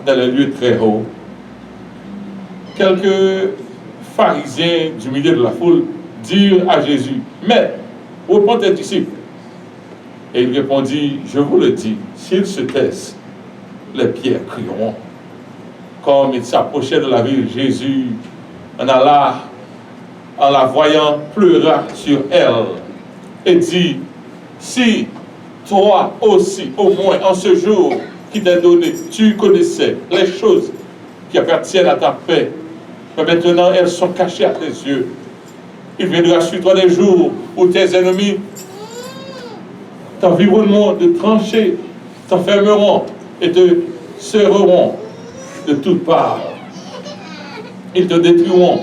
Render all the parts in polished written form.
dans les lieux très hauts. Quelques pharisiens du milieu de la foule dirent à Jésus, « Maître, reprends tes disciples. » Et il répondit, « Je vous le dis, s'ils se taisent, les pierres crieront. » Comme il s'approchait de la ville, Jésus en alla, en la voyant, pleura sur elle et dit, « Si toi aussi, au moins en ce jour qui t'est donné, tu connaissais les choses qui appartiennent à ta paix, mais maintenant elles sont cachées à tes yeux. Il viendra sur toi des jours où tes ennemis t'environneront de tranchées, t'enfermeront et te serreront de toutes parts. Ils te détruiront,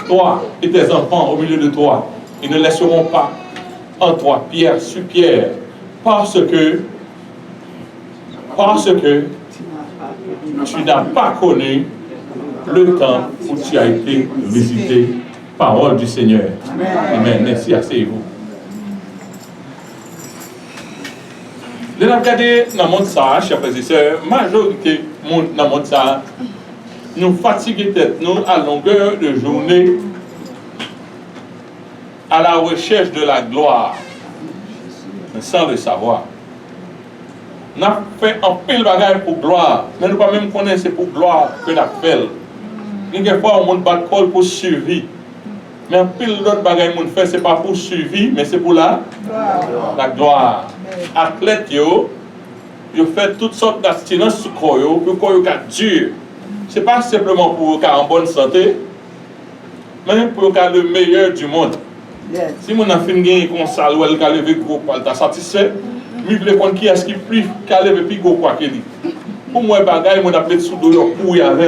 toi et tes enfants au milieu de toi. Ils ne laisseront pas en toi pierre sur pierre, parce que tu n'as pas connu le temps où tu as été visité. Parole du Seigneur. Amen. Merci, asseyez-vous. Nous avons regardé dans le monde ça, chers frères et sœurs, majorité dans le monde ça, nous fatiguons tête nous à longueur de journée à la recherche de la gloire, sans le savoir. Nous avons fait un pile bagage pour gloire, mais nous ne pouvons pas même connaître c'est pour gloire que nous avons fait. Quelquefois, on ne bat pas pour suivi. Mais un pile d'autres bagages qu'on fait, ce n'est pas pour suivi, mais c'est pour la gloire. Athlètes, ils font toutes sortes d'abstinences sur le corps, pour que le corps dur. Ce n'est pas simplement pour être en bonne santé, mais pour être le meilleur du monde. Yes. Si on a fait une gagne comme ça, ou elle a levé gros poil, tu es satisfait, mais vous voulez comprendre qui est-ce qui plus qu'à lever plus gros poil qu'il dit. Pour moi, bagages, on a appelé sous de pour y avoir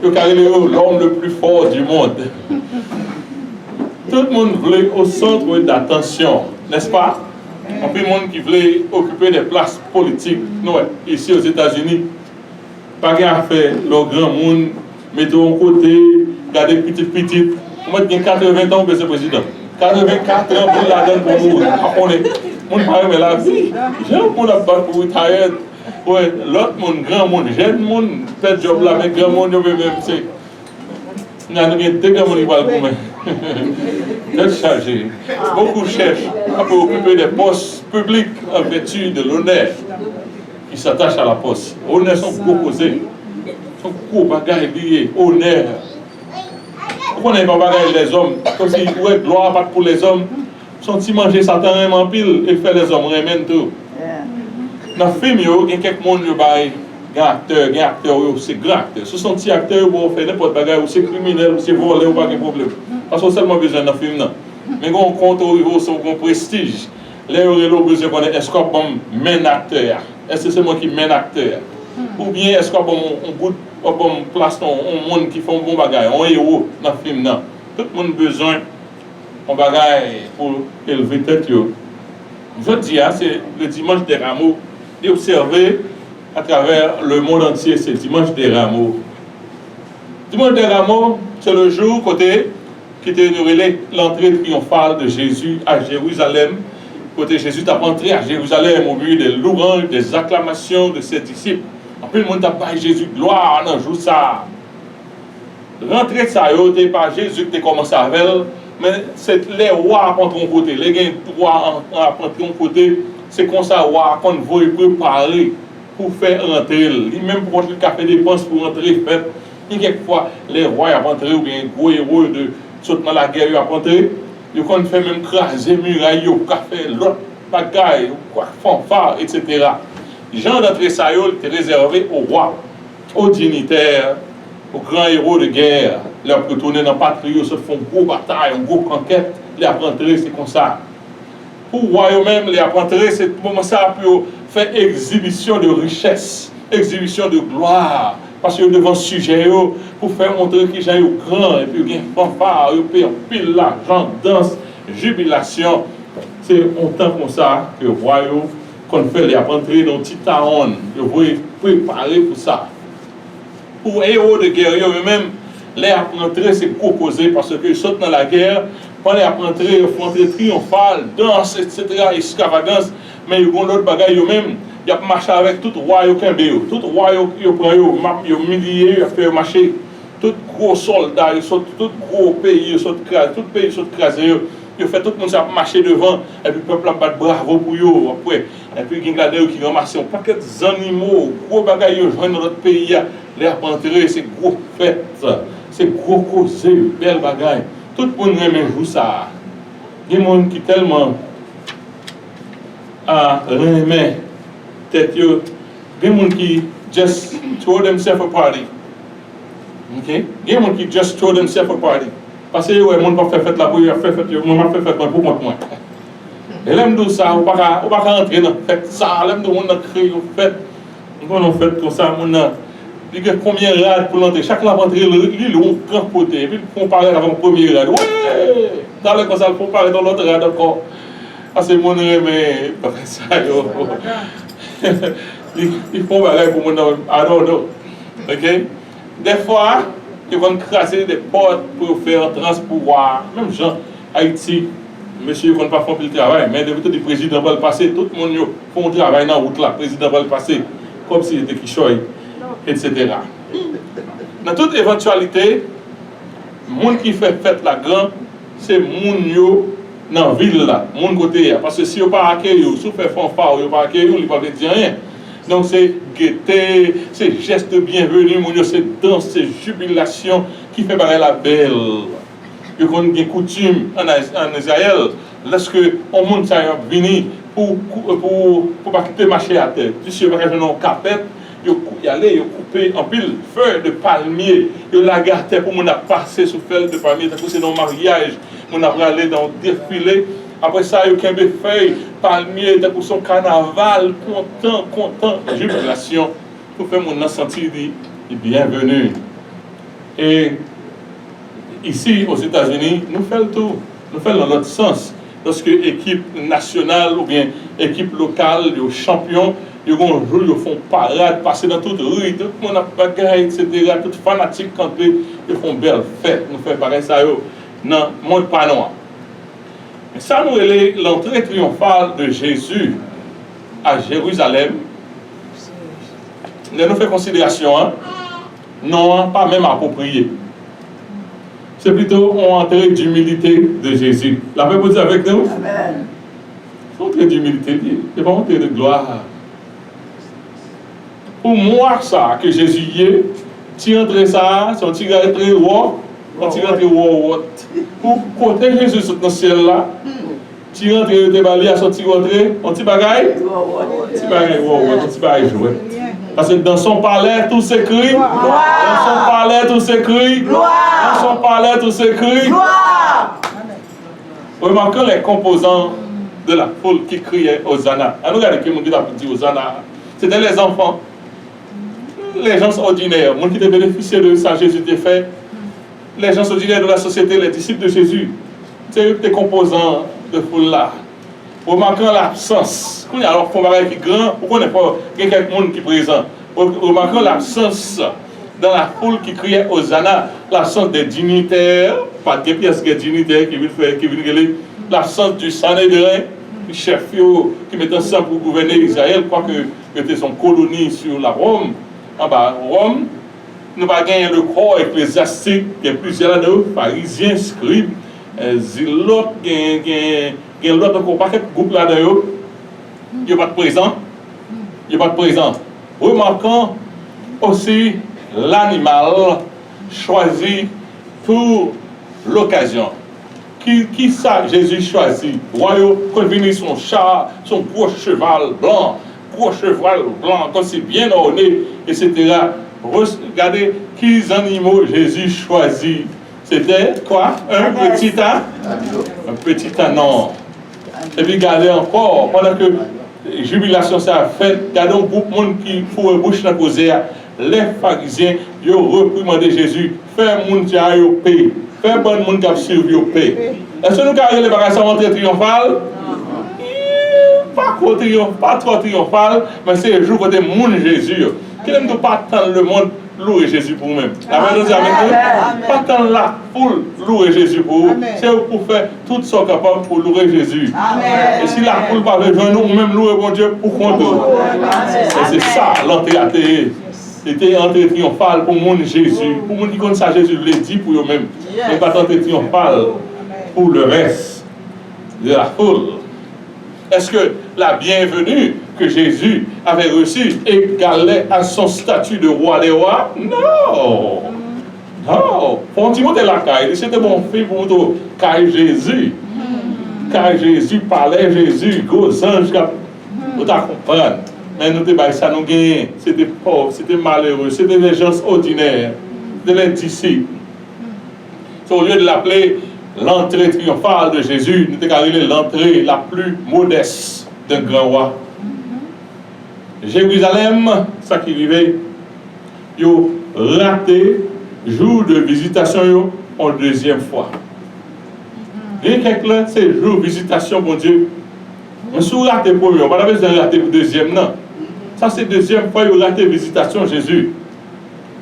l'homme le plus fort du monde. Tout le monde voulait au centre d'attention, n'est-ce pas? Il y a des gens qui voulaient occuper des places politiques. Nous, ici aux États-Unis, pas qu'à faire le grand monde, mettons de côté, garder petit. Moi, j'ai 80 ans pour ce président. 84 ans pour la donne pour mourir. Après, on parle de la vie. J'ai un monde à battre pour retirer. Ouais, l'autre monde, grand monde, jeune monde, fait job là, mais grand monde, même, c'est. Il y a deux grands monde qui vont le d'être chargé. Beaucoup cherchent à occuper des postes publics en vertu de l'honneur qui s'attachent à la poste. Honneur sont proposés. Sont gros bagages liés, honneur. Pourquoi on n'est pas bagages les hommes? Comme si, ouais, gloire pas pour les hommes. Sont-ils manger Satan en pile et faire les hommes remènent tout? Dans le film, il y a quelques monde qui acteurs, c'est grand acteur. Ce sont des acteurs pour faire n'importe quoi, ou c'est criminel, ou c'est volé, ou pas de problème. Parce qu'on a seulement besoin d'un film. Mais quand on compte au niveau de son prestige, là, on a besoin qu'on ait est-ce qu'on mène acteur? Est-ce que c'est moi qui mène acteur? Ou bien est-ce qu'on place un monde qui fait un bon bagage, un héros dans le film? Tout le monde a besoin d'un bagage pour élever tête. Je dis, c'est le dimanche des rameaux. D'observer à travers le monde entier, c'est dimanche des rameaux. Dimanche des rameaux, c'est le jour côté qui était l'entrée triomphale de Jésus à Jérusalem. Côté Jésus est entré à Jérusalem au milieu des louanges, des acclamations de ses disciples. Après, le monde a parlé Jésus, gloire dans le jour ça. Rentrer de ça, c'était pas Jésus qui a commencé avec elle, mais c'est les rois à prendre côté, les rois à prendre côté. C'est comme ça qu'on veut préparer pour faire rentrer. Même pour le café dépense pour rentrer, fait. Quelquefois, les rois à rentrer ou bien gros héros de sauter dans la guerre à rentrer. Ils ont fait même craser muraille au café, l'autre bagaille, fanfare, etc. Jean d'entrée ça était réservé aux rois, aux dignitaires, aux grands héros de guerre. Ils ont retourné dans la patrie, se font gros bataille, une grosse conquête. Les rentrer, c'est comme ça. Pour voir eux-mêmes, les apprentis, c'est pour ça pour faire exhibition de richesse, exhibition de gloire. Parce que devant ce sujet, pour faire montrer qu'ils sont grands, et puis il y a un fanfare, il y a un pile l'argent, danse, jubilation. C'est un temps comme ça que royaume qu'on fait les apprentis dans Titaon, ils vont préparer pour ça. Pour les héros de guerre, eux-mêmes, les apprentis, c'est proposé parce qu'ils sautent dans la guerre. Pendant les apprentis, ils font entrer triomphal, danse, etc., extravagance, mais ils ont d'autres bagages eux-mêmes. il a marché avec tout roi yo kembe yo. Tout roi yo prend yo humilié, il a fait marcher. Tout gros soldats, tout gros pays, tout pays sont crasés. Il fait tout le monde marcher devant, et puis le peuple a battu bravo pour eux. Après, et puis il y a des gens qui ramassent un paquet d'animaux, gros bagages, ils joignent dans notre pays, les enterrés, c'est gros fête, c'est gros causé, belle bagaille. Tout le monde aime jouer ça. Il y a des gens qui tellement remet tête, il y a des gens qui just throw themselves a party. Okay? Il y a des gens qui just throw themselves a party. Parce que les gens ne peuvent pas faire fête là pour eux, faire fête, ils ne peuvent pas faire pour moi. Et là, je dis ça, on ne peut pas rentrer dans la fête. Ça, là, on a créé une fête. On a fait comme ça, on a dit combien de rades pour l'entrée. Chaque fois rentrer, il est un grand côté. Et puis, on parle avec le premier rad. Ouais! Dans le conseil, on parle dans l'autre rad encore. Parce que mon mais pas ça. Ils font pareil pour mon nom. I don't know. OK? Des fois, ils vont craser des portes pour faire transport. Même gens, Haïti, monsieur, ils ne vont pas faire le travail, mais depuis que le président va le passer, tout le monde fait un travail dans la route là. Le président va le passer comme s'il était Kishoy, etc. Dans toute éventualité, le monde qui fait fête la grande, c'est le monde dans la ville là, le monde côté. Parce que si vous ne pas accueillir, si vous faites fanfare, vous ne pas accueillir, vous ne pouvez pas dire rien. Donc c'est gaieté, c'est geste de bienvenue, c'est danse, c'est jubilation qui fait paraître la belle. Il y a une coutume en Israël, lorsque on monte ça venir pour pas quitter marcher à terre. Si vous avez un capette, il allait couper en pile feuilles de palmier, il la gardait pour passer sous feuilles de palmier, c'est dans le mariage, on a aller dans le défilé. Après ça, il y a des feuilles, palmiers, pour son carnaval, content, jubilation, pour faire mon sentir bienvenue. Et ici, aux États-Unis, nous faisons tout. Nous faisons dans l'autre sens. Lorsque l'équipe nationale ou bien l'équipe locale, les champions, ils vont jouer, ils font parade, passer dans toute rue, tout le monde a bagaille, etc. Tout fanatique quand ils font belle fête. Nous faisons pareil ça, non, monde pas noir. Mais ça, nous, est l'entrée triomphale de Jésus à Jérusalem. Nous faisons considération, hein? Non, pas même approprié. C'est plutôt une entrée d'humilité de Jésus. La paix vous dire avec nous? Amen. C'est une entrée d'humilité, c'est pas une entrée de gloire. Pour moi, ça, que Jésus y est, tu entres ça, c'est un petit gars très haut. Pour côté Jésus dans le ciel là, tu rentres de bali à sortir rentrer, un petit bagaille, un petit bagaille joué. Parce que dans son palais tout s'écrit, dans son palais tout s'écrit, dans son palais tout s'écrit. Remarquons les composants de la foule qui criait Hosanna. Alors regardez qui m'a dit Hosanna. C'était les enfants, les gens ordinaires, les gens qui bénéficiaient de ça, Jésus était fait. Les gens ordinaires de la société, les disciples de Jésus, c'est eux des composants de foule là. Remarquons l'absence. Quand il y a alors un qui est grand, pourquoi on n'est pas quelqu'un qui est présent? Remarquons l'absence dans la foule qui criait Hosanna, l'absence des dignitaires, pas des pièces de dignitaires qui viennent gueuler, l'absence du Sanhédrin, du chef qui met ensemble pour gouverner Israël, quoique c'était son colonie sur la Rome. En bas, Rome, nous n'avons pas gagné le corps ecclésiastique, il y a plusieurs de pharisiens, scribes, zélotes, il y a l'autre groupe là-dedans, il n'y a pas de présent. Il n'y a pas de présent. Remarquons aussi l'animal choisi pour l'occasion. Qui ça Jésus choisit? Royaume, quand il vient son chat, son gros cheval blanc, quand c'est bien orné, etc. Regardez qui animaux Jésus choisit. C'était quoi? Un petit âne? Un petit ânon. Et puis regardez encore, pendant que la jubilation s'est faite, regardez un groupe de monde qui fout une bouche dans la causerie. Les pharisiens, ils ont reprimandé Jésus. Fais moun qui a eu paix. Fais bon monde qui a suivi au paix. Est-ce que nous avons les bagages à rentrer triomphal? Pas trop triomphal, mais c'est le jour où il y a Jésus. Qui n'aime pas attendre le monde louer Jésus pour vous-même. Amen, nous amen. Pas tant la foule louer Jésus pour vous, c'est pour faire tout ce capable pour louer Jésus. Amen. Et si la foule pas rejoindre nous, même louer bon Dieu pour compte. Et c'est ça, l'entrée athée. C'était entrée triomphale pour mon Jésus. Pour mon qui connaît ça, Jésus l'a dit pour eux-mêmes. Mais pas entrée triomphale pour le reste de la foule. Est-ce que la bienvenue que Jésus avait reçue égalait à son statut de roi des rois? Non! Non! Pour Timothée la caille, c'était bon fait pour nous, caille Jésus. Caille Jésus, parlait Jésus, gros ange, vous comprendre. Mais nous, ça nous gagnait. C'était pauvre, c'était malheureux, c'était des gens ordinaires, des disciples. Au lieu de l'appeler l'entrée triomphale de Jésus, nous avons carrément l'entrée la plus modeste d'un grand roi. Jérusalem, ça qui arrivait, ils ont raté jour de visitation en deuxième fois. Et quelqu'un, c'est jour de visitation, mon Dieu. Mais si vous ratez pour eux, on va pas besoin de rater pour deuxième, non. Ça, c'est deuxième fois, ils ont raté visitation Jésus.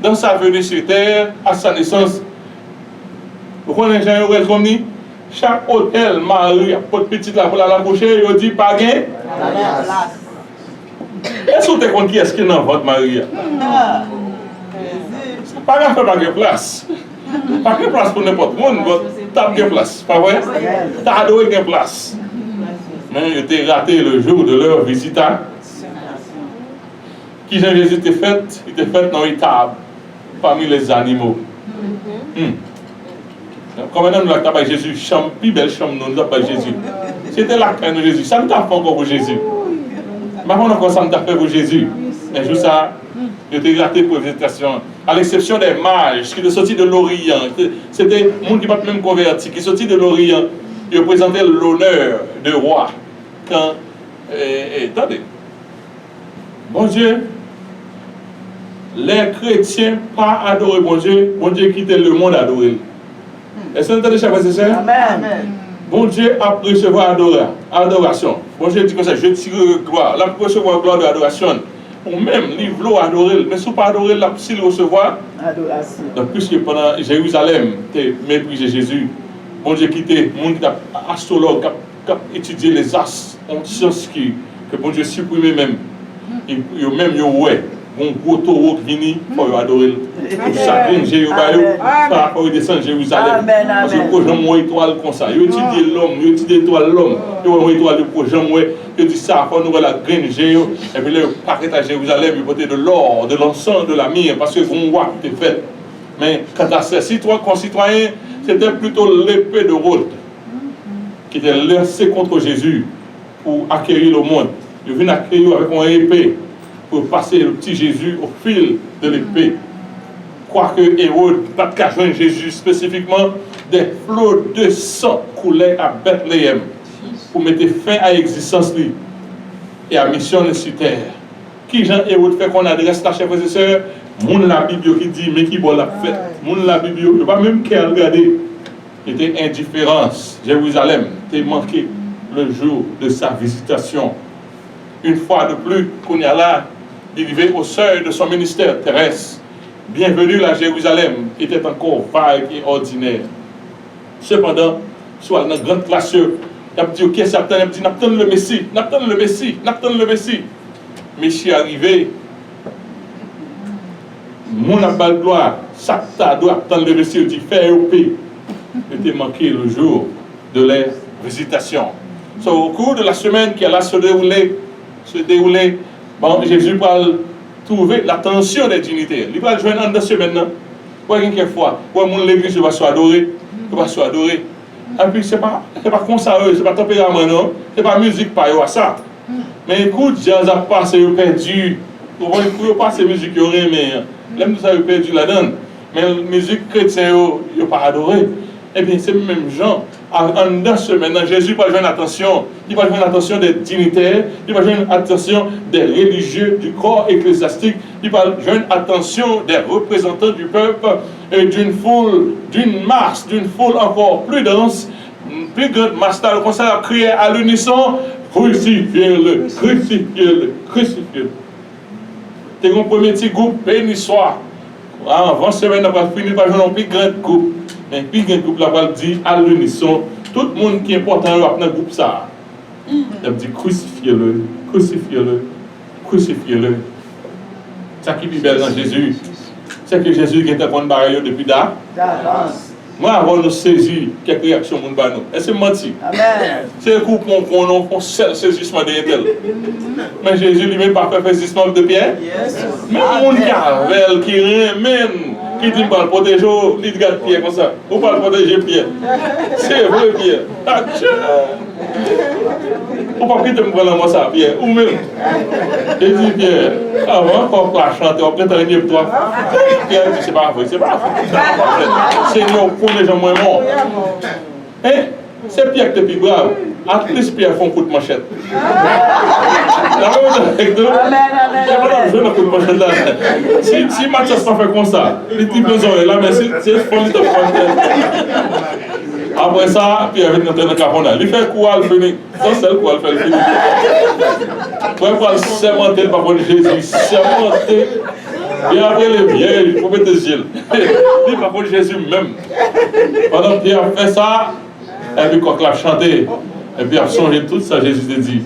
Dans sa venue sur terre, à sa naissance, vous connaissez Jean Yorel comme dit, chaque hôtel, Marie, pour petite là pour la coucher, il dit pas gain. Est-ce que vous compte qui est-ce qui est dans votre Marie? Pas grave, pas de place. Pas de place pour n'importe qui. T'as de place, pas vrai? T'as adoré de place. Mais il était raté le jour de leur visitation. Qui Jean-Jésus était fait? Il était fait dans l'étable, parmi les animaux. Comme nous avons pas Jésus, chambre, plus belle chambre, nous n'avons pas Jésus. C'était la crainte de Jésus. Ça nous a fait encore pour Jésus. Maintenant, encore ça nous a fait pour Jésus. Mais juste ça, il était raté pour la visitation. À l'exception des mages qui sont sortis de l'Orient. C'était le monde qui n'a pas même converti, qui est sorti de l'Orient. Ils représentaient l'honneur de roi. Quand, attendez, bon Dieu, les chrétiens pas adoré bon Dieu quittait le monde adoré. Est-ce que vous entendez, chers frères et sœurs? Amen. Bon Dieu a recevoir adoration. Bon Dieu dit comme ça, je tire gloire. Là, pour recevoir gloire de l'adoration. Ou même, livre adorer, mais si vous ne pas adorer, là, s'il recevoir. Adoration. Donc, puisque pendant Jérusalem, tu méprisé Jésus, bon Dieu quitté, le monde qui est astrologue, qui a étudié les astres, en science que bon Dieu supprimé même. Et même, ouais. Bon gros taureau qui vient pour adorer. Pour chacun, Jérusalem, par rapport à descendre Jérusalem. Parce que le projet moi étoile comme ça. Il étudie l'homme, il étudie l'étoile l'homme. Il voit l'étoile le projet moi. Il dit ça, quand nous voyons la graine Jéhu, et puis le paquet à Jérusalem, il portait de l'or, de l'encens, de la myrrhe, parce que mon roi était fait. Mais quant à ces concitoyens, c'était plutôt l'épée de Rhodes qui était lancée contre Jésus pour acquérir le monde. Il vient acquérir avec une épée pour passer le petit Jésus au fil de l'épée. Quoique Hérode n'a pas joindre Jésus spécifiquement, des flots de sang coulaient à Bethléem pour mettre fin à l'existence et à la mission sur terre. Qui Jean Hérode fait qu'on adresse la chef et sœurs? Moun la Bible qui dit, mais qui bon la fait? Moun la Bible, il ne va même qu'à regarder. C'était indifférence. Jérusalem était manqué le jour de sa visitation. Une fois de plus, qu'on y a là, arrivé au seuil de son ministère terrestre, bienvenue à Jérusalem était encore vague et ordinaire. Cependant, soit dans la grande classe, il a dit, ok, c'est Nathan le Messie, Nathan le Messie, Nathan le Messie. Messie arrivé, mon abbal gloire, Satan doit attendre le Messie, il dit, fais au pays. Il était manqué le jour de leur visitation. Au cours de la semaine qui allait se dérouler, bon, Jésus va trouver l'attention des dignitaires. Il va joindre dans ce maintenant. Quelquefois, l'église va se adorer, Et puis, c'est pas comme ça, c'est pas tempérament, non. C'est pas musique, pas ça. Mais écoute, jazz a passé, il a perdu. Vous voyez, il a passé musique, il a rien, mais l'aime tout ça, il a perdu la donne. Mais la musique chrétienne, il n'a pas adoré. Eh bien, c'est même gens. En ce maintenant, Jésus va joindre l'attention. Il va joindre l'attention des dignitaires. Il va joindre l'attention des religieux du corps ecclésiastique. Il va joindre l'attention des représentants du peuple et d'une foule, d'une masse, d'une foule encore plus dense, plus grande masse. Le conseil a crié à l'unisson, crucifiez-le, crucifiez-le, crucifiez-le. C'est mon premier petit groupe, béni soit. Avant semaine, on va finir par jouer un plus grand groupe. Mais plus grand groupe, là, on va dire à l'unisson, tout le monde qui est important dans le groupe, ça. Il dit crucifiez-le, crucifiez-le, crucifiez-le. Ça qui est belle dans Jésus, c'est que Jésus qui est un bon barrière depuis d'avance. Moi, avant de saisir quelques réactions, mon banou. Est-ce que menti? C'est un coup qu'on a seul saisissement de tel. Mais Jésus lui-même pas fait saisissement de Pierre. Même mon carvel qui remène, qui dit pas le protéger, il regarde Pierre comme ça. Ou pas le protéger Pierre. C'est vrai Pierre. Ou pas quitter me prendre moi ça Pierre. Ou même. Il dit Pierre, avant qu'on va chanter, on peut t'arrêter pour toi. Pierre dit c'est pas vrai, c'est pas vrai. Seigneur, pour les gens moins morts. Hein? C'est Pierre qui est plus brave. En plus, Pierre font un coup de manchette. La même chose avec nous. Il n'y a pas de jeu dans le coup de manchette là. Si Mathias pas fait comme ça, les types nous ont là, mais c'est folie de après ça, Pierre vient entrer dans le capona. Il fait quoi, il finit. C'est le quoi, il fait le finit. Pour pouvoir sermenter le papa de Jésus, sermenter. Et après les vieilles, il faut mettre des yeux. Le papa de Jésus même. Pendant que Pierre fait ça, et puis quand il a chanté, et puis il a changé tout ça, Jésus a dit.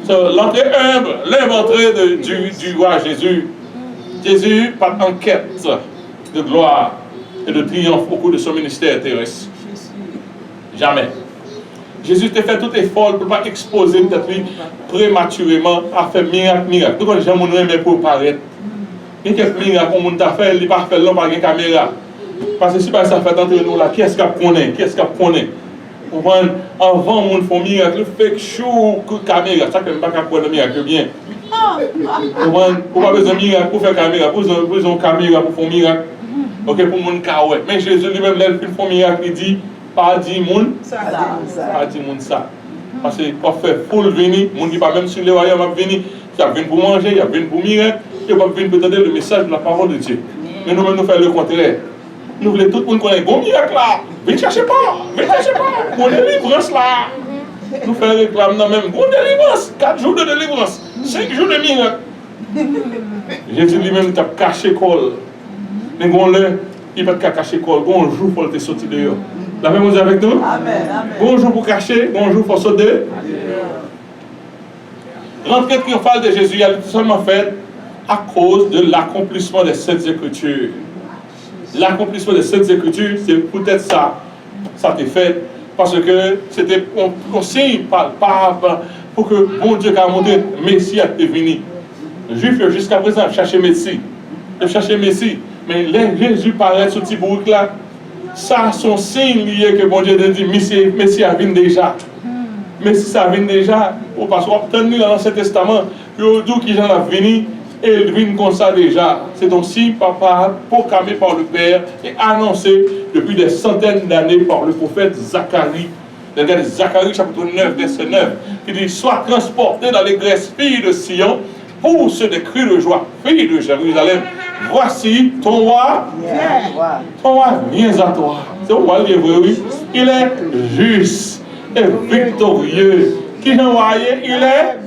L'entrée humble, l'inventrée du roi Jésus. Jésus, par enquête de gloire et de triomphe au cours de son ministère terrestre. Jamais. Jésus t'a fait tout effort pour ne pas exposer peut-être lui prématurément à faire miracle. Tout le gens nous aiment pour paraître. Il y a quelques miracles qu'on t'a fait, il n'est pas fait là par une caméra. Parce que si ça fait entrer nous là, qui est-ce qu'on connaît? Qui est-ce qu'on connaît? Avant, on fait un miracle, fake show, caméra. Ça, ne pas prendre un miracle bien. On n'a pas besoin de miracle pour faire caméra. Pour besoin de caméra pour faire un miracle. Ok, pour mon cas, ouais. Mais Jésus lui-même, là, il fait un miracle, il dit. Pas dit moun, pas dit moun ça. Parce que quand fait full venir, moun qui pas même sur les royaumes va venir, il a venu pour manger, il a venu pour miracle, il va venir pour donner le message de la parole de Dieu. Mais nous-mêmes nous faisons le contraire. Nous voulons tout le monde connaître bon miracle là. Venez chercher pas, bon délivrance là. Nous faisons réclame dans même bon délivrance, 4 jours de délivrance, 5 jours de miracle. Jésus lui-même t'a caché col. Mais bon là, il va te cacher col, bon jour pour te sortir dehors. La même chose avec nous? Amen. Bonjour pour cacher, bonjour pour sauter. L'entrée triomphale de Jésus, elle est seulement faite à cause de l'accomplissement des Saintes Écritures. L'accomplissement des Saintes Écritures, c'est peut-être ça. Ça a été fait parce que c'était un signe palpable pour que bon Dieu a montré Messie a été venu. Les Juifs, jusqu'à présent, cherchaient Messie. Ils cherchaient Messie. Mais là, Jésus paraît sur ce petit bourg là. Ça, son signe lié que bon Dieu a dit, Messie a venu déjà. Messie ça vient déjà. Parce qu'on a obtenu dans l'Ancien Testament, il dit qu'il en a venu, et il vient comme ça déjà. C'est donc signe proclamé par le Père et annoncé depuis des centaines d'années par le prophète Zacharie. Regardez Zacharie chapitre 9, verset 9, qui dit, sois transporté dans les grâces, filles de Sion, pousse des cris de joie, filles de Jérusalem. Voici ton roi, ton roi vient à toi. C'est le roi, il est vrai, oui. Il est juste et victorieux. Qui j'en voyait, il est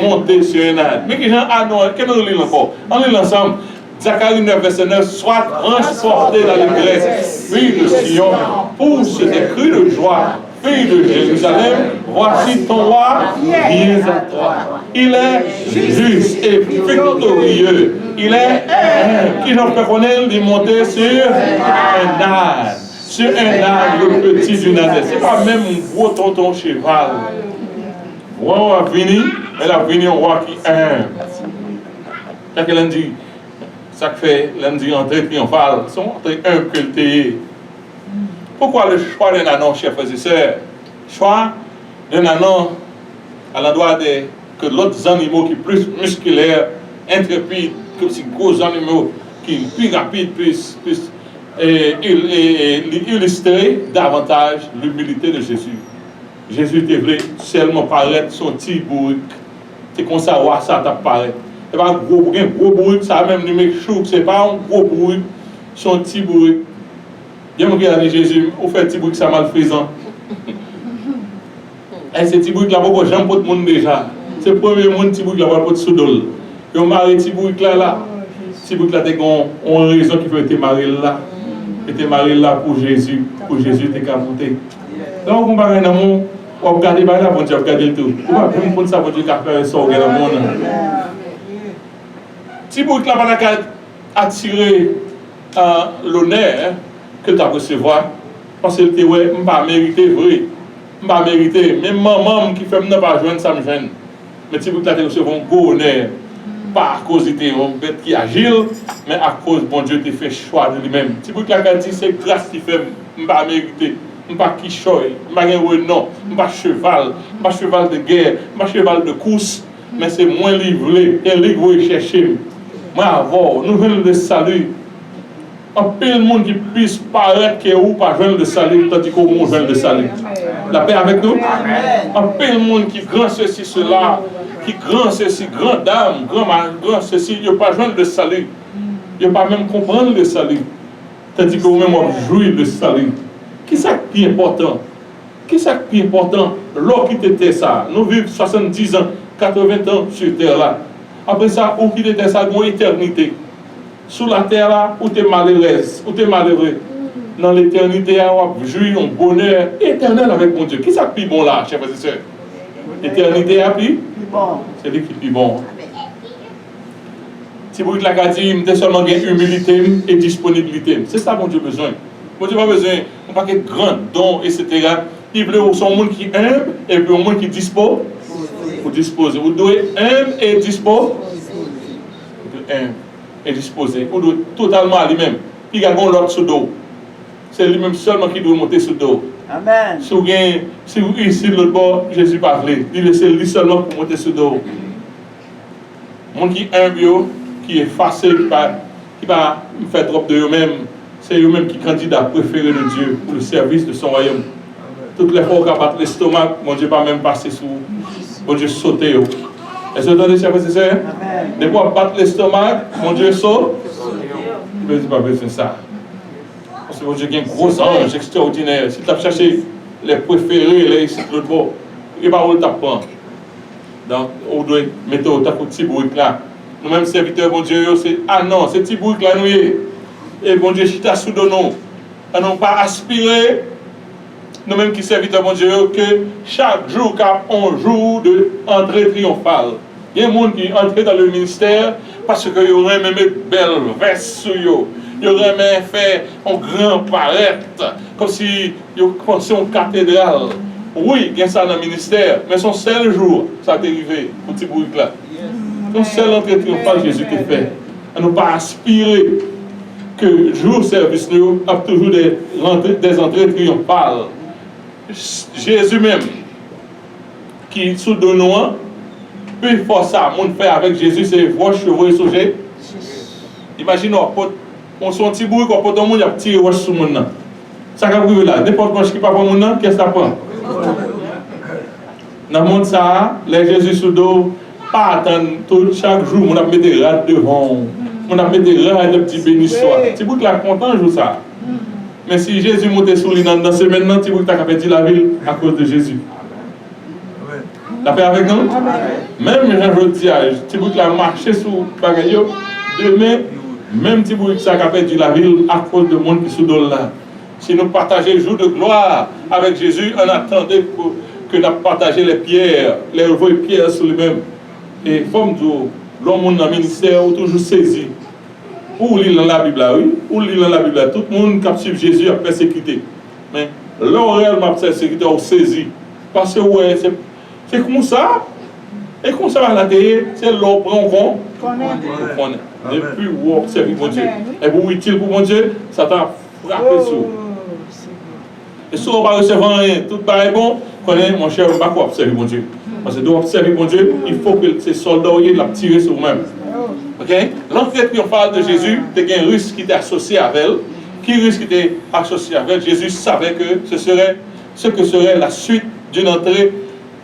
monté sur un âne. Mais qui j'en a, non, qu'est-ce qu'on lit encore? On lit ensemble. Zacharie 9, verset 9, sois transporté dans les grâces, filles de Sion, pousse des cris de joie. Fille de Jérusalem, voici ton roi, viens à toi. Il est juste et victorieux. Il est qui nous fait connaître, il monter sur un âne. Sur un âne, le petit d'une âne. Ce n'est pas même un gros tonton cheval. Le roi a venu, elle a venu un roi qui aime. C'est qu'elle a dit, ça fait, elle a dit entrée triomphale, son entrée humble que le Pourquoi le choix d'un anon, chers frères et sœurs? Choix d'un anon à l'endroit que d'autres animaux qui sont plus musculaires, intrépides, que ces gros animaux qui sont plus rapides, plus illustrer davantage l'humilité de Jésus. Jésus était voulu seulement paraître son petit bourrique. C'est comme ça, ça t'apparaît. Ce n'est pas un gros bourrique, ça a même numérique chou, ce n'est pas un gros bourrique, son petit bourrique. Il y a un gars Jésus, on fait un petit bourrique, ça malfaisant. Et ce petit bourrique là, beaucoup j'aime pour le monde déjà. C'est le premier monde petit bourrique là, pour le soudol. Ils ont marié petit bourrique là. Si vous avez une raison qui peut être marié là, était marié là pour Jésus était monter. Donc, on va regarder dans le monde, on va regarder par là, on va regarder le tout. On va prendre ça, on va faire ça au monde. Si vous avez attiré l'honneur que tu as recevoir, parce que tu ne pas mérité, vrai. Je ne pas mérité. Même maman qui fait ne pas joindre ça, me gêne. Mais si vous avez recevoir un beau honneur, pas à cause de une bête qui agile, mais à cause bon Dieu t'a fait choix de lui-même. Si vous avez dit c'est grâce qui fait, je ne pas mérité. Je ne pas qui choye, je ne pas non, je ne pas cheval de guerre, je ne pas cheval de course, mais c'est moins livré, et livré chercher. Moi, avant, nous venons de salut. Un peu de monde qui puisse paraître que ou pas jeune de salut, tandis qu'on est jeune de salut. La paix avec nous? Un peu de monde qui grand ceci, cela, qui grand ceci, grand dame, grand ceci, il n'y a pas jeune de salut. Il n'y a pas même comprendre le salut. Tandis qu'on même jouir le salut. Qui est-ce qui est important? Qui est-ce qui est important? L'or qui était ça. Nous vivons 70 ans, 80 ans sur terre là. Après ça, où qui était ça, une éternité. Sous la terre là, où tu es malheureuse, où tu es malheureux. Dans l'éternité, on va jouir un bonheur éternel avec mon Dieu. Qui est-ce qui est bon là, chers frères et sœurs? L'éternité a plus bon. C'est lui qui est plus bon. Si vous l'avez dit, il seulement humilité et disponibilité. C'est ça mon Dieu besoin. Mon Dieu n'a pas besoin, on n'a pas de grands dons, etc. Il veut son monde qui aime et puis un monde qui dispose. Vous disposez. Vous devez aimer et disposer. Aimer et disposer. Vous devez totalement à lui-même. Il y a l'autre sous dos. C'est lui-même seulement qui doit monter sous dos. Amen. Si vous ici l'autre bord, Jésus parlait. Il laisse lui seulement pour monter sous dos. Monde qui aime, qui est facile, qui va faire trop de eux-mêmes. C'est eux-mêmes qui candidat préféré de Dieu pour le service de son royaume. Toutes les fois qu'on bat l'estomac, mon Dieu va même passer sous. Mon Dieu sauter. Est-ce que vous entendez, chers frères et sœurs? Des fois, battre l'estomac, mon Dieu saute. Il ne veut pas besoin de ça. Parce que mon Dieu a un gros ange extraordinaire. Si tu as cherché les préférés, les l'autre bord, il va où le tapant. Donc, on doit mettre au petit bruit là. Nous-mêmes, serviteurs, mon Dieu, c'est ah non, c'est petit bruit là, nous et bon Dieu, chita sous de nous. Nous n'avons pas aspiré, nous-mêmes qui serviteurs, mon Dieu, que chaque jour, car on joue de entrée triomphale. Il y a des gens qui entrent dans le ministère parce qu'ils auraient même une belle veste sur eux. Ils auraient même fait un grand paraître, comme si ils pensaient une cathédrale. Oui, il y a ça dans le ministère, mais son seul jour, ça est arrivé, un petit bruit là. Son seul entrée triomphale, Jésus t'a fait. On n'a pas aspiré que jour service nous a toujours des entrées triomphales. Jésus même, qui sous de nous, peut faire ça, mon fait avec Jésus, c'est voir chevaux et sujet. Imaginez, on se petit bruit, qu'on peut tout le monde a tiré roche sur le monde. Ça va arriver là, n'importe quoi qui ne pas pour le monde, qu'est-ce que ça prend? Dans le monde, ça, les Jésus sous dos, pas attendre chaque jour, on a mis des rats devant. On a mis des rats de petits bénissoirs. Si vous êtes content, je ça. Mais si Jésus montait sur lui dans ce maintenant, tu vous avez perdu la ville à cause de Jésus. La paix avec nous? Même je dis, si vous avez marché sur Bagayo, demain, même si vous avez perdu la ville à cause de monde qui sous là. Si nous partageons le jour de gloire avec Jésus, on attendait que nous partagions les pierres, les pierres sur lui-même. Et comme l'homme dans le ministère est toujours saisi. Ou lire dans la Bible, oui, ou lire dans la Bible, tout le monde qui suit Jésus a persécuté. Mais l'oreille m'a persécuté, a saisi. Parce que ouais, c'est comme ça. Et comme ça, à la télé, c'est l'homme prend compte. Connaît. Depuis vous observez mon Dieu. Et vous utile pour mon Dieu, ça t'a frappé sur. Et si on va recevoir rien, tout est bon, connaît mon cher, on va pas observer mon Dieu. Parce que pour observer mon Dieu, il faut que ces soldats la tirent sur eux-mêmes. Okay? L'entrée triomphale de Jésus, il y a un russe qui était associé avec elle. Qui russe qui était associé avec elle? Jésus savait que ce que serait la suite d'une entrée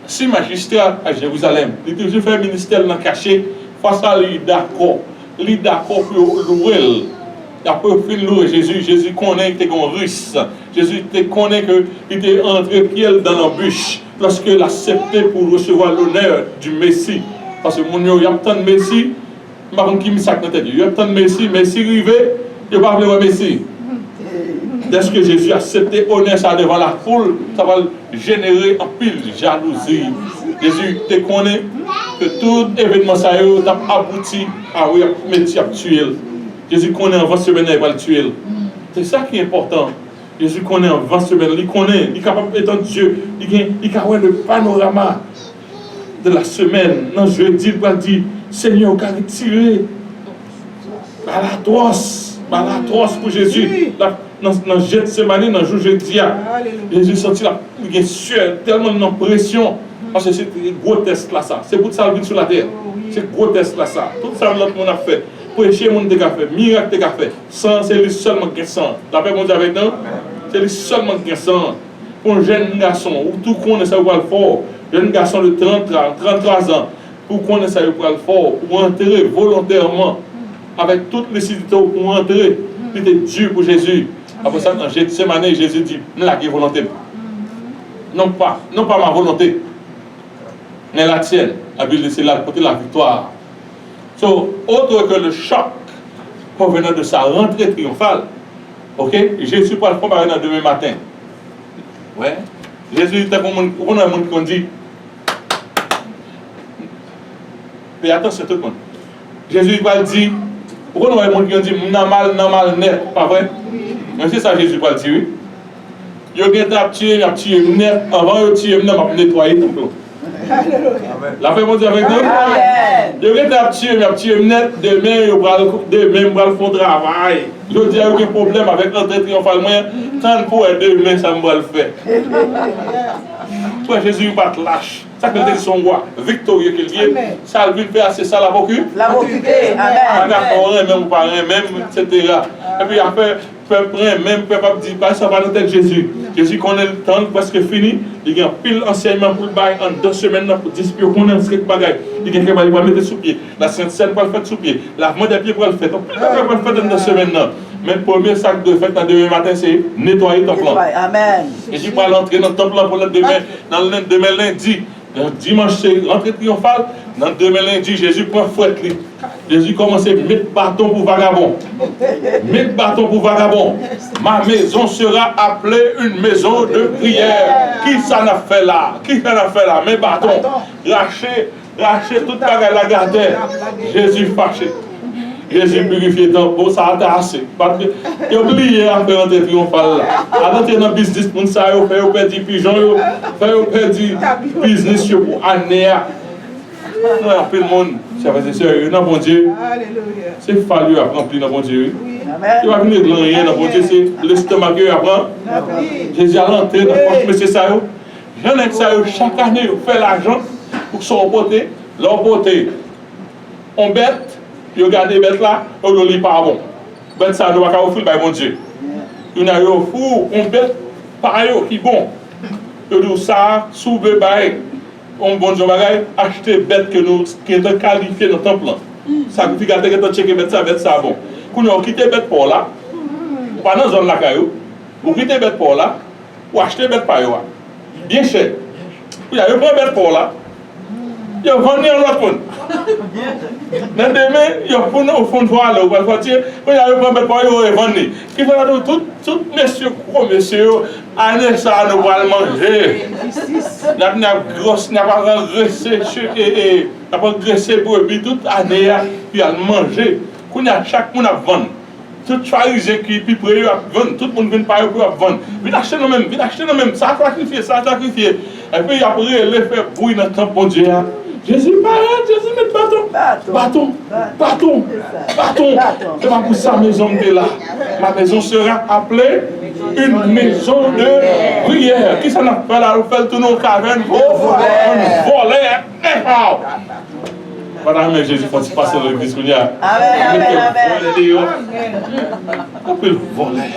si magistrale à Jérusalem. Il a toujours fait un ministère dans le cachet, face à lui d'accord. Lui d'accord pour louer. Après, au fil de Jésus, Jésus connaît qu'il était un russe. Jésus connaît qu'il était entré pied dans l'embûche lorsqu'il acceptait pour recevoir l'honneur du Messie. Parce que mon Dieu, il y a tant de Messie. Par contre, qui me sac dans tête, il y a tant de Messie, Messie rivé, il n'y a pas de Messie. Dès que Jésus a accepté honneur ça devant la foule, ça va générer un pile jalousie. Jésus te connaît que tout événement ça a abouti à métier à tuer. Jésus connaît en 20 semaines, il va le tuer. C'est ça qui est important. Jésus connaît en 20 semaines, il connaît, il est capable d'étant Dieu, il a le panorama de la semaine. Dans jeudi, il va dire, Seigneur, il a retiré Balatos pour Jésus. Dans Gethsemane, dans le jour jeudi, Jésus sentit la sueur, tellement de pression. Parce que c'est grotesque là ça. C'est pour ça qu'il vit sur la terre. C'est grotesque là ça. Tout ça, l'autre monde a fait. Prêcher, le monde a fait. Miracle a fait. Sang, c'est lui seulement qui est sang. La paix, mon Dieu, avec nous, c'est lui seulement qui est sang. Pour un jeune garçon, où tout connaît ça, il va le fort. Jeune garçon de 33 ans, pour qu'on ait ça, il va le fort. Pour entrer volontairement, avec toutes les situations pour entrer. Il était dur pour Jésus. Après ça, dans Gethsemane, Jésus dit, la volonté. Non pas ma volonté, mais la tienne. La Bible dit, c'est là côté de la victoire. Autre que le choc provenant de sa rentrée triomphale, ok, Jésus va le faire demain matin. Ouais. Jésus était comme on a un monde qui dit, mais attention tout le monde. Jésus va le dire, pourquoi on a un monde qui dit, normal, net, pas vrai? Mais c'est ça Jésus va le dire. Il a tué net, avant de tuer, il a nettoyé tout le monde. La paix, mon Dieu, avec nous. Il a tué net, demain, il va le faire travail. Je dis, il y a un problème avec l'entrée triomphale. Tant pour demain, ça me va le faire. Toi, Jésus, il va te lâcher. Ça que son roi, victorieux qu'il est. Ça, il veut faire, c'est ça la vocule. La vocule, amen. Même parents, même, etc. Et puis après, peuple même peuple dit pas ça va dans tête Jésus. Jésus connaît le temps presque fini. Il y a pile enseignement pour le bail en 2 semaines pour discuter connaît ce bagaille. Il y a quelqu'un qui va mettre sous pied. La Sainte Seine va le faire sous pied. Lavement des pieds pour le faire. Donc pile va le faire dans 2 semaines là. Mais le premier sac de fête dans demain matin c'est nettoyer ton plan. Amen. Jésus va l'entrer dans ton plan pour le demain dans le demain lundi. Dimanche c'est rentrée triomphale. Dans demain lundi Jésus prend fouette. Jésus commence à mettre bâton pour vagabond. Mettre bâton pour vagabond. Ma maison sera appelée une maison de prière. Qui ça n'a fait là? Qui ça n'a fait là? Mes bâtons. Racher toute la gardère. Jésus fâché. Jésus purifié tant pour ça a assez. Parce que il a oublié à faire un triomphal là. À rentrer dans le business pour ça, il fait perdre pigeon, il fait perdre business pour année. Non, il y a le monde. Ça va être sérieux, non, bon Dieu. C'est fallu apprendre plus, non, bon Dieu. Il va venir de rien, non, bon Dieu, c'est l'estomac qui apprend. Jésus a rentré dans le poche, mais c'est ça. J'en ai ça, chaque année, il fait l'argent pour son beauté, leur beauté. On bête, puis regarde les bêtes là, on ne lit pas bon. Bête ça, nous va pas offrir, bon Dieu. Il y a un fou, on bête, pareil, qui bon. Il dit ça, soulever, on bon Dieu bagaille acheter bête que nous qui est qualifié dans ton plan. Sacrificateur que tu checker bête ça bon. Quand on quitte bête pour là, pas dans zone la caillou, vous quittez bête pour là, ou acheter bête par yo. Bien cher. Il y a une bête pour là. Il y a vendu en l'autre monde. Dans demain, il y a au fond de voilà, ou pas il y a une bête pour yo et vendu. Qui fait là tout messieurs gros messieurs année ça nous va manger. N'a pas graissé pour puis toute année puis à manger. Qu'on a chaque monde à vendre. Tout pharisien qui puis prêt à vendre, tout le monde vient pas pour vendre. Vient acheter nous même, ça sacrifier. Et puis après il fait bruit dans le temple bon Dieu. Jésus parle, Jésus met bâton. C'est pas pour sa maison de là. Ma maison sera appelée une maison de prière. Qui ça n'a pas là? On fait tout nos cavernes pour voler. Madame Jésus, faut il passer dans l'église. Amen. On peut le voler.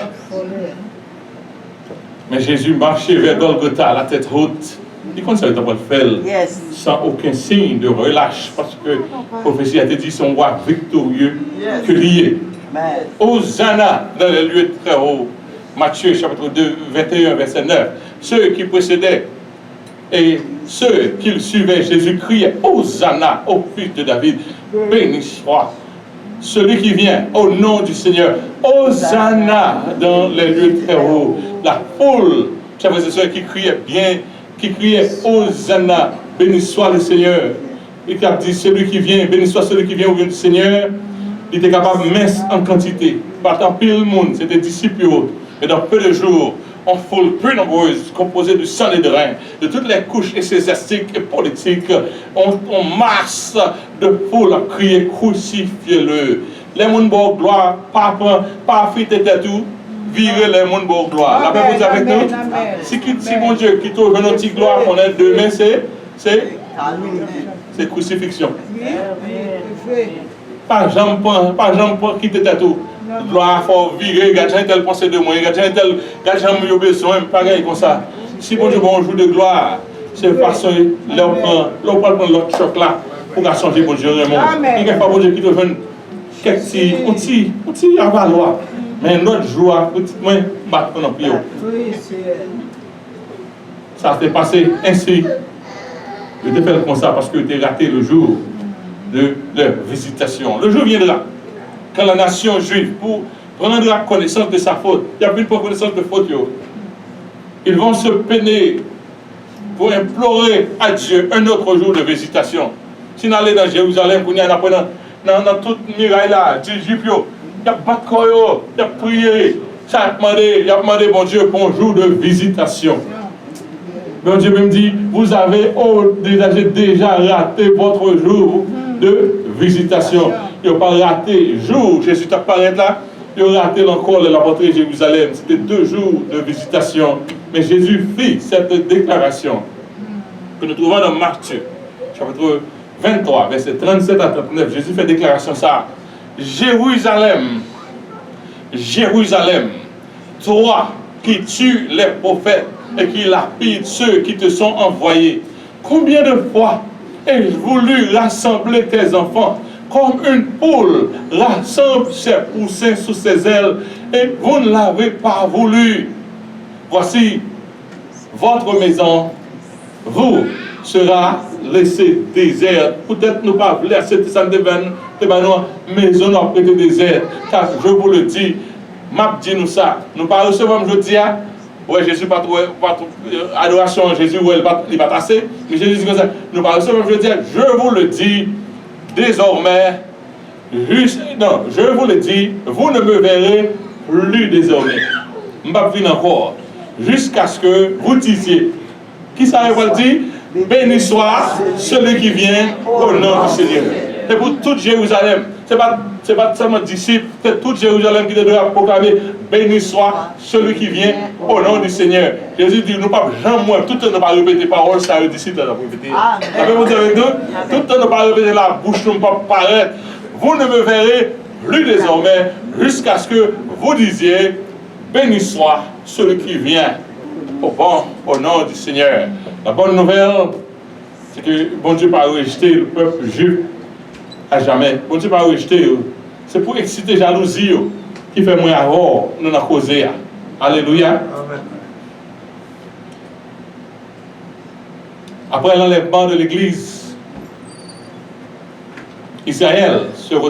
Mais Jésus marchait vers Golgotha, la tête haute. Il conseille de le faire sans aucun signe de relâche. Parce que la prophétie a été dit son roi victorieux que lié. Hosanna dans les lieux très hauts. Matthieu chapitre 2, 21, verset 9. Ceux qui précédaient et ceux qui le suivaient, Jésus criait Hosanna au fils de David. Béni soit celui qui vient, au nom du Seigneur. Hosanna dans les lieux très hauts. La foule, chers frères et sœurs, qui criait bien, qui criait Hosanna, béni soit le Seigneur. Et qui a dit, celui qui vient, béni soit celui qui vient au nom du Seigneur. Il était capable de mince en quantité. Partant pile monde, c'était disciples. Mais dans peu de jours, en foule peu nombreuse, composée de sang et de reins, de toutes les couches ecclésiastiques et politiques, on masse de foule à crier crucifiez-le. Les mondes bon gloire, pas friter tout, virer les mondes bon gloire. La Bible vous avec nous. Si mon Dieu qui trouve une petite gloire qu'on a demain, c'est crucifixion. Pas jamais quitter tout. Gloire, il faut virer, gardien tel pensée de moi, gardien tel besoin, pareil comme ça. Si bon Dieu bon jour de gloire, c'est façon, l'on prend l'autre choc là, pour changer bon Dieu vraiment. Il n'y a pas bon Dieu qui te donne quelques petits avaloirs. Mais notre joie, petit moins, battre dans le pied. Ça s'est passé ainsi. Je te fais comme ça parce que tu as raté le jour de leur visitation. Le jour viendra quand la nation juive, pour prendre la connaissance de sa faute, il n'y a plus de connaissance de faute. Ils vont se peiner pour implorer à Dieu un autre jour de visitation. Si on allait dans Jérusalem, on y a dans toute muraille là, il y a battu, il y a prié, il a demandé bon Dieu pour un jour de visitation. Bon Dieu me dit, vous avez déjà raté votre jour de visitation. Il n'a pas raté jour, Jésus apparaît là, il a raté encore la portée de Jérusalem. C'était 2 jours de visitation. Mais Jésus fit cette déclaration que nous trouvons dans Matthieu, chapitre 23, verset 37 à 39. Jésus fait déclaration ça. Jérusalem, Jérusalem, toi qui tues les prophètes et qui lapides ceux qui te sont envoyés, combien de fois ai-je voulu rassembler tes enfants comme une poule rassemble ses poussins sous ses ailes, et vous ne l'avez pas voulu. Voici, votre maison vous sera laissée déserte. Peut-être nous pas laisser ça de maison n'a pas été déserte. Car je vous le dis, m'a dit nous ça. Nous pas recevoir jeudi. Ouais, Jésus pas trop adoration à Jésus, où il va passer. Mais Jésus dit comme ça, nous pas recevoir jeudi. Je vous le dis, désormais, non, je vous le dis, vous ne me verrez plus désormais. Je ne vais pas finir encore. Jusqu'à ce que vous disiez. Qui ça va dire? Béni soit celui qui vient au nom du Seigneur. C'est pour toute Jérusalem. Ce n'est pas seulement disciples, c'est toute Jérusalem qui doit proclamer béni soit celui qui vient au nom du Seigneur. Jésus dit, nous ne pouvons jamais, tout le temps ne pas répéter parole, ça les disciples doivent répéter. Avez-vous dit avec nous? Tout le temps ne pas répéter la bouche, ne pas paraître. Vous ne me verrez plus désormais jusqu'à ce que vous disiez béni soit celui qui vient au nom du Seigneur. La bonne nouvelle, c'est que bon Dieu n'a pas rejeté le peuple juif à jamais. Bon Dieu n'a pas rejeté. C'est pour exciter jalousie qui fait moins avoir nous avons causé. Alléluia. Amen. Après l'enlèvement de l'Église, Israël se retrouve